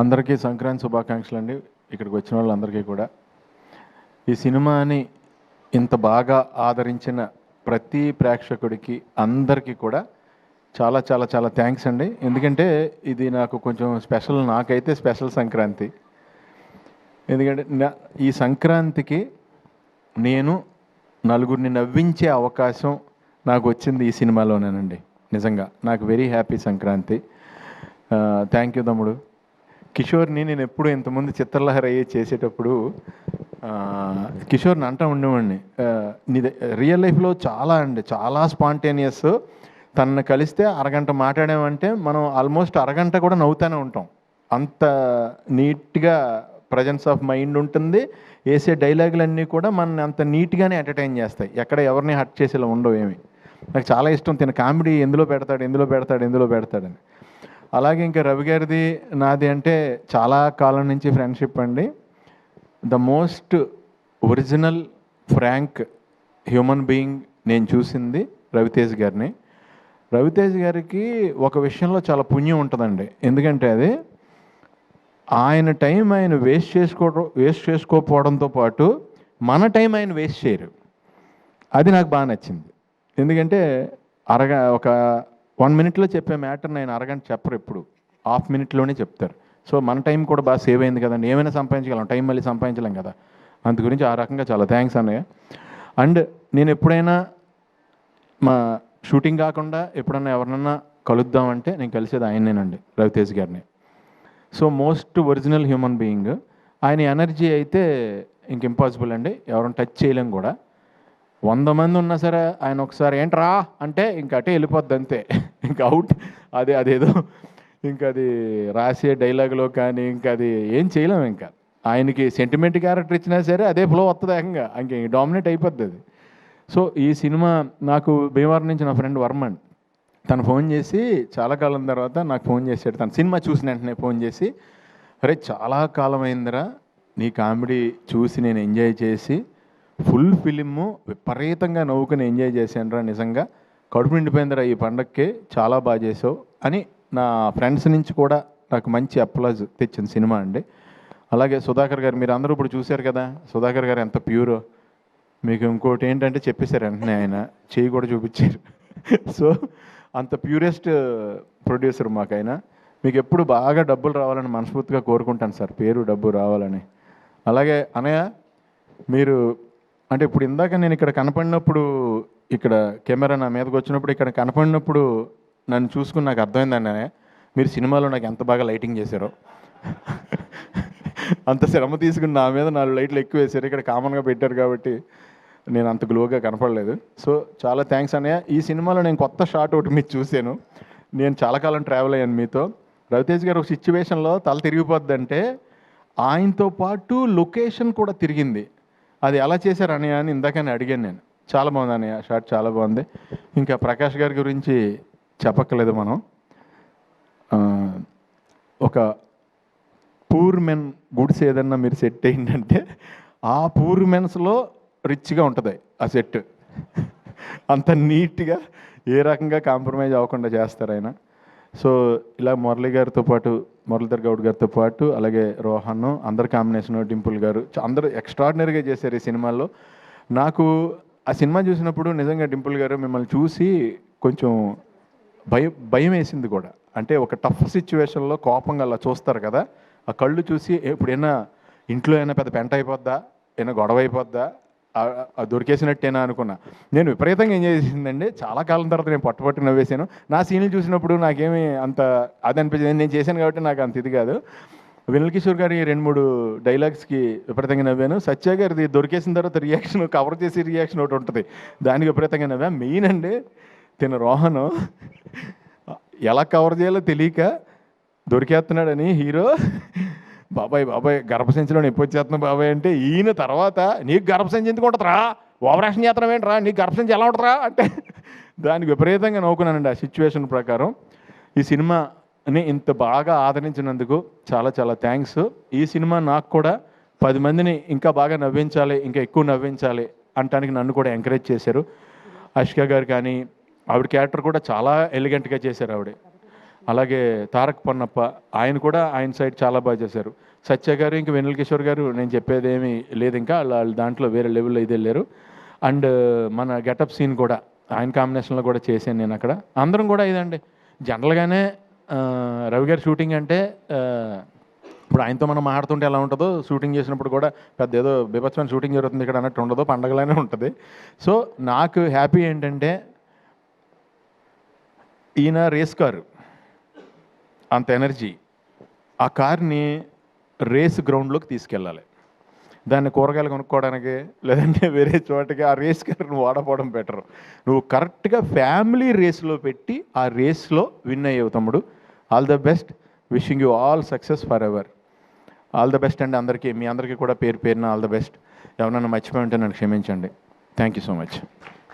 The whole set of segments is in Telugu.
అందరికీ సంక్రాంతి శుభాకాంక్షలు అండి. ఇక్కడికి వచ్చిన వాళ్ళందరికీ కూడా ఈ సినిమాని ఇంత బాగా ఆదరించిన ప్రతి ప్రేక్షకుడికి అందరికీ కూడా చాలా చాలా చాలా థ్యాంక్స్ అండి. ఎందుకంటే ఇది నాకు కొంచెం స్పెషల్, నాకైతే స్పెషల్ సంక్రాంతి. ఎందుకంటే ఈ సంక్రాంతికి నేను నలుగురిని నవ్వించే అవకాశం నాకు వచ్చింది ఈ సినిమాలోనేనండి. నిజంగా నాకు very happy Sankranti. Thank you తమ్ముడు. కిషోర్ని నేను ఎప్పుడు ఇంతమంది చిత్రలహరి అయ్యి చేసేటప్పుడు కిషోర్ని అంటూ ఉండేవాడిని, నీది రియల్ లైఫ్లో చాలా స్పాంటేనియస్. తనను కలిస్తే అరగంట మాట్లాడామంటే మనం ఆల్మోస్ట్ అరగంట కూడా నవ్వుతూనే ఉంటాం. అంత నీట్గా ప్రజెన్స్ ఆఫ్ మైండ్ ఉంటుంది. వేసే డైలాగులన్నీ కూడా మన అంత నీట్గానే ఎంటర్టైన్ చేస్తాయి. ఎక్కడ ఎవరిని హర్ట్ చేసేలా ఉండవు ఏమి. నాకు చాలా ఇష్టం తిన కామెడీ ఎందులో పెడతాడని. అలాగే ఇంకా రవి గారిది నాది అంటే చాలా కాలం నుంచి ఫ్రెండ్షిప్ అండి. The most original frank human being నేను చూసింది రవితేజ్ గారిని. రవితేజ్ గారికి ఒక విషయంలో చాలా పుణ్యం ఉంటుందండి. ఎందుకంటే అది ఆయన టైం ఆయన వేస్ట్ చేసుకోకపోవడంతో పాటు మన టైం ఆయన వేస్ట్ చేయరు. అది నాకు బాగా నచ్చింది. ఎందుకంటే ఒక 1 minute చెప్పే మ్యాటర్ని ఆయన అరగంట చెప్పరు, ఎప్పుడు ½ minute చెప్తారు. సో మన టైం కూడా బాగా సేవ్ అయింది కదండి. ఏమైనా సంపాదించగలం, టైం మళ్ళీ సంపాదించలేం కదా. అందు గురించి ఆ రకంగా చాలా థ్యాంక్స్ అన్నయ్య. అండ్ నేను ఎప్పుడైనా మా షూటింగ్ కాకుండా ఎప్పుడన్నా ఎవరినన్నా కలుద్దామంటే నేను కలిసేది ఆయనేనండి, రవితేజ్ గారిని. So most original human being. ఆయన ఎనర్జీ అయితే ఇంక ఇంపాసిబుల్ అండి, ఎవరైనా టచ్ చేయలేం కూడా. 100 మంది ఉన్నా సరే ఆయన ఒకసారి ఏంట్రా అంటే ఇంకా అటే వెళ్ళిపోద్ది అంతే, ఇంకా అవుట్. అదేదో ఇంకా అది రాసే డైలాగులో కానీ ఇంకా అది ఏం చేయలేము. ఇంకా ఆయనకి సెంటిమెంట్ క్యారెక్టర్ ఇచ్చినా సరే అదే ఫ్లో వస్తుంది, ఏకంగా ఇంక డామినేట్ అయిపోద్ది అది. సో ఈ సినిమా నాకు భీమవరం నుంచి నా ఫ్రెండ్ వర్మన్, తను ఫోన్ చేసి చాలా కాలం తర్వాత నాకు ఫోన్ చేశాడు. తను సినిమా చూసిన వెంటనే ఫోన్ చేసి, అరే చాలా కాలం అయిందిరా నీ కామెడీ చూసి, నేను ఎంజాయ్ చేసి ఫుల్ ఫిలిము విపరీతంగా నవ్వుకుని ఎంజాయ్ చేశానురా, నిజంగా కడుపు నిండిపోయిందిరా ఈ పండగకి, చాలా బాగా చేసావు అని నా ఫ్రెండ్స్ నుంచి కూడా నాకు మంచి అప్లాజ్ తెచ్చిన సినిమా అండి. అలాగే సుధాకర్ గారు, మీరు అందరూ ఇప్పుడు చూశారు కదా, సుధాకర్ గారు ఎంత ప్యూరో. మీకు ఇంకోటి ఏంటంటే చెప్పేశారు వెంటనే, ఆయన చేయి కూడా చూపించారు. సో అంత ప్యూరెస్ట్ ప్రొడ్యూసర్ మాకు ఆయన. మీకు ఎప్పుడు బాగా డబ్బులు రావాలని మనస్ఫూర్తిగా కోరుకుంటాను సార్, పేరు డబ్బు రావాలని. అలాగే అనయ్య, మీరు అంటే ఇప్పుడు ఇందాక నేను ఇక్కడ కనపడినప్పుడు, ఇక్కడ కెమెరా నా మీదకి వచ్చినప్పుడు ఇక్కడ కనపడినప్పుడు నన్ను చూసుకుని నాకు అర్థమైందండి అన్నయ్య, మీరు సినిమాలో నాకు ఎంత బాగా లైటింగ్ చేశారో. అంత శ్రమ తీసుకుని నా మీద 4 లైట్లు ఎక్కువ వేశారు. ఇక్కడ కామన్గా పెట్టారు కాబట్టి నేను అంత గ్లోగా కనపడలేదు. సో చాలా థ్యాంక్స్ అన్నయ్య. ఈ సినిమాలో నేను కొత్త షాట్ ఒకటి మీరు చూశాను. నేను చాలా కాలం ట్రావెల్ అయ్యాను మీతో. రవితేజ్ గారు ఒక సిచ్యువేషన్లో తల తిరిగిపోద్దంటే ఆయనతో పాటు లొకేషన్ కూడా తిరిగింది. అది ఎలా చేశారు అన్నయ్య అని ఇందాకనే అడిగాను నేను. చాలా బాగుంది అన్నయ్య, షాట్ చాలా బాగుంది. ఇంకా ప్రకాష్ గారి గురించి చెప్పక్కర్లేదు మనం. ఒక పూర్ మెన్ గుడ్స్ ఏదన్నా మీరు సెట్ అయిందంటే ఆ పూర్ మెన్స్లో రిచ్గా ఉంటుంది ఆ సెట్. అంత నీట్గా ఏ రకంగా కాంప్రమైజ్ అవ్వకుండా చేస్తారు ఆయన. సో ఇలా మురళీధర్ గౌడ్ గారితో పాటు అలాగే రోహన్, అందరు కాంబినేషన్, డింపుల్ గారు అందరూ ఎక్స్ట్రాడినరీగా చేశారు ఈ సినిమాలో. నాకు ఆ సినిమా చూసినప్పుడు నిజంగా డింపుల్ గారు మిమ్మల్ని చూసి కొంచెం భయం వేసింది కూడా. అంటే ఒక టఫ్ సిచ్యువేషన్లో కోపంగా అలా చూస్తారు కదా, ఆ కళ్ళు చూసి ఎప్పుడైనా ఇంట్లో అయినా పెద్ద పెంట అయిపోద్దా, ఏమైనా గొడవ అయిపోద్దా, దొరికేసినట్టేనా అనుకున్నా. నేను విపరీతంగా ఎంజాయ్ చేసిందండి. చాలా కాలం తర్వాత నేను పట్టుపట్టు నవ్వేశాను. నా సీన్లు చూసినప్పుడు నాకేమీ అంత అది అనిపించింది. నేను చేశాను కాబట్టి నాకు అంత ఇది కాదు. వెన్నెల కిషోర్ గారి 2-3 డైలాగ్స్కి విపరీతంగా నవ్వాను. సత్య గారిది దొరికేసిన తర్వాత రియాక్షన్, కవర్ చేసే రియాక్షన్ ఒకటి ఉంటుంది, దానికి విపరీతంగా నవ్వా. మెయిన్ అండి తిన రోహను ఎలా కవర్ చేయాలో తెలియక దొరికేస్తున్నాడని హీరో, బాబాయ్ గర్భసంచిలో నొప్పి వచ్చేస్తున్నా బాబాయ్ అంటే, ఈయన తర్వాత నీకు గర్భసంచి ఎందుకు ఉంటుందిరా, ఓవరాక్షన్ చేస్తున్నాం ఏంట్రా, నీకు గర్భసంచి ఎలా ఉంటుందిరా అంటే దానికి విపరీతంగా నవ్వుకున్నానండి ఆ సిచ్యువేషన్ ప్రకారం. ఈ సినిమాని ఇంత బాగా ఆదరించినందుకు చాలా చాలా థ్యాంక్స్. ఈ సినిమా నాకు కూడా 10 మందిని ఇంకా బాగా నవ్వించాలి, ఇంకా ఎక్కువ నవ్వించాలి అంటానికి నన్ను కూడా ఎంకరేజ్ చేశారు. అష్క గారు కానీ, ఆవిడ క్యారెక్టర్ కూడా చాలా ఎలిగెంట్గా చేశారు ఆవిడ. అలాగే తారక్ పొన్నప్ప ఆయన కూడా ఆయన సైడ్ చాలా బాగా చేశారు. సత్య గారు ఇంకా వెన్నెల కిషోర్ గారు నేను చెప్పేది ఏమీ లేదు, ఇంకా వాళ్ళు దాంట్లో వేరే లెవెల్లో ఇది వెళ్ళారు. అండ్ మన గెటప్ సీన్ కూడా ఆయన కాంబినేషన్లో కూడా చేశాను నేను అక్కడ. అందరం కూడా ఇదండి జనరల్గానే రవి గారి షూటింగ్ అంటే ఇప్పుడు ఆయనతో మనం మాట్లాడుతుంటే ఎలా ఉంటుందో షూటింగ్ చేసినప్పుడు కూడా పెద్ద ఏదో బీభత్సమైన షూటింగ్ జరుగుతుంది ఇక్కడ అన్నట్టు ఉండదు, పండగలానే ఉంటుంది. సో నాకు హ్యాపీ ఏంటంటే ఈయన రేస్ కారు అంత ఎనర్జీ, ఆ కార్ని రేస్ గ్రౌండ్లోకి తీసుకెళ్ళాలి. దాన్ని కూరగాయలు కొనుక్కోవడానికి లేదంటే వేరే చోటకి ఆ రేస్ కారును వాడపోవడం బెటరు. నువ్వు కరెక్ట్గా ఫ్యామిలీ రేస్లో పెట్టి ఆ రేస్లో విన్ అయ్యేవు తమ్ముడు. All the best, wishing you all success for ever. All the best అండి అందరికీ, మీ అందరికీ కూడా పేరు పేరున ఆల్ ద బెస్ట్. ఎవరైనా మర్చిపోయి ఉంటే నన్ను క్షమించండి. Thank you so much.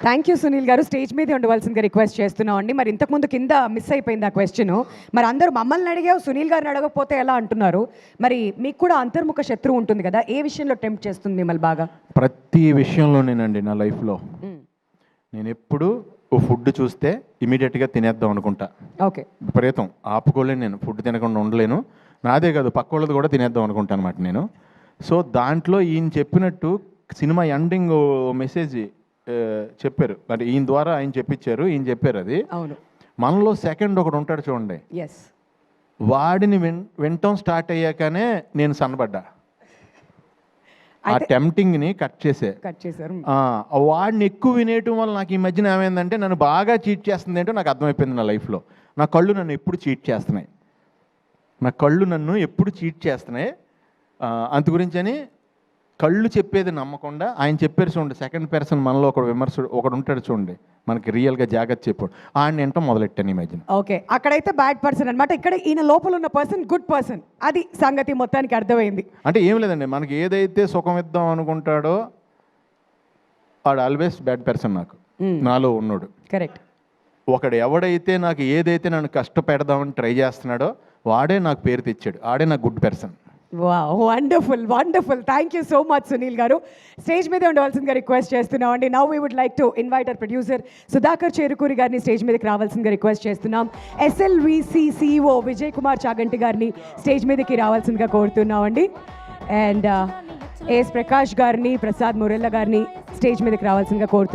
Thank you Sunil garu. Stage మీదే ఉండవలసిందిగా రిక్వెస్ట్ చేస్తున్నాం అండి. మరి ఇంతకుముందు కింద మిస్ అయిపోయింది ఆ క్వశ్చన్. మరి అందరూ మమ్మల్ని అడిగావు, సునీల్ గారిని అడగకపోతే ఎలా అంటున్నారు. మరి మీకు కూడా అంతర్ముఖ శత్రువు ఉంటుంది కదా, ఏ విషయంలో టెంప్ట్ చేస్తుంది మిమ్మల్ని బాగా? ప్రతి విషయంలోనేనండి నా లైఫ్లో. నేను ఎప్పుడు ఓ ఫుడ్ చూస్తే ఇమీడియట్గా తినేద్దాం అనుకుంటా. ఓకే. విపరీతం ఆపుకోలేను నేను, ఫుడ్ తినకుండా ఉండలేను. నాదే కాదు పక్క వాళ్ళది కూడా తినేద్దాం అనుకుంటాను అనమాట నేను. సో దాంట్లో ఈయన చెప్పినట్టు సినిమా ఎండింగ్ మెసేజ్ చెప్పారు, మరి ఈయన ద్వారా ఆయన చెప్పించారు, ఈయన చెప్పారు అది. అవును. మనలో సెకండ్ ఒకడు ఉంటాడు చూడండి, ఎస్, వాడిని వినటం స్టార్ట్ అయ్యాకనే నేను సన్నబడ్డా. ఆ టెంప్టింగ్ని కట్ చేశారు. వాడిని ఎక్కువ వినేయటం వల్ల నాకు ఈ మధ్యన ఏమైందంటే నన్ను బాగా చీట్ చేస్తుంది ఏంటో నాకు అర్థమైపోయింది నా లైఫ్లో. నా కళ్ళు నన్ను ఎప్పుడు చీట్ చేస్తున్నాయి, అంత గురించని కళ్ళు చెప్పేది నమ్మకుండా ఆయన చెప్పారు చూడండి, సెకండ్ పర్సన్ మనలో ఒకడు ఉంటాడు చూడండి, మనకి రియల్గా జాగ్రత్త చెప్పాడు, ఆయన వింటాం మొదలెట్టాను ఈ మధ్యన. ఓకే, అక్కడైతే బ్యాడ్ పర్సన్ అనమాట, ఇక్కడ ఈయన లోపల ఉన్న పర్సన్ గుడ్ పర్సన్. అది సంగతి మొత్తానికి అర్థమైంది. అంటే ఏం లేదండి, మనకి ఏదైతే సుఖం ఇద్దాం అనుకుంటాడో వాడు ఆల్వేస్ బ్యాడ్ పర్సన్ నాకు, నాలో ఉన్నాడు. కరెక్ట్. ఒకడు ఎవడైతే నాకు ఏదైతే నన్ను కష్టపెడదామని ట్రై చేస్తున్నాడో వాడే నాకు పేరు తెచ్చాడు, ఆడే నాకు good person. Wow, wonderful wonderful. Thank you so much Sunil garu. Stage మీద ఉండవలసిందిగా రిక్వెస్ట్ చేస్తున్నాం అండి. Now we would like to invite our producer Sudhakar Cherukuri గారిని స్టేజ్ మీదకి రావాల్సిందిగా రిక్వెస్ట్ చేస్తున్నాం. SLVC CEO విజయ్ కుమార్ చాగంటి గారిని స్టేజ్ మీదకి రావాల్సిందిగా కోరుతున్నాం అండి. అండ్ AS ప్రకాష్ గారిని, ప్రసాద్ మురెల్ల గారిని స్టేజ్ మీదకి రావాల్సిందిగా కోరుతున్నాం.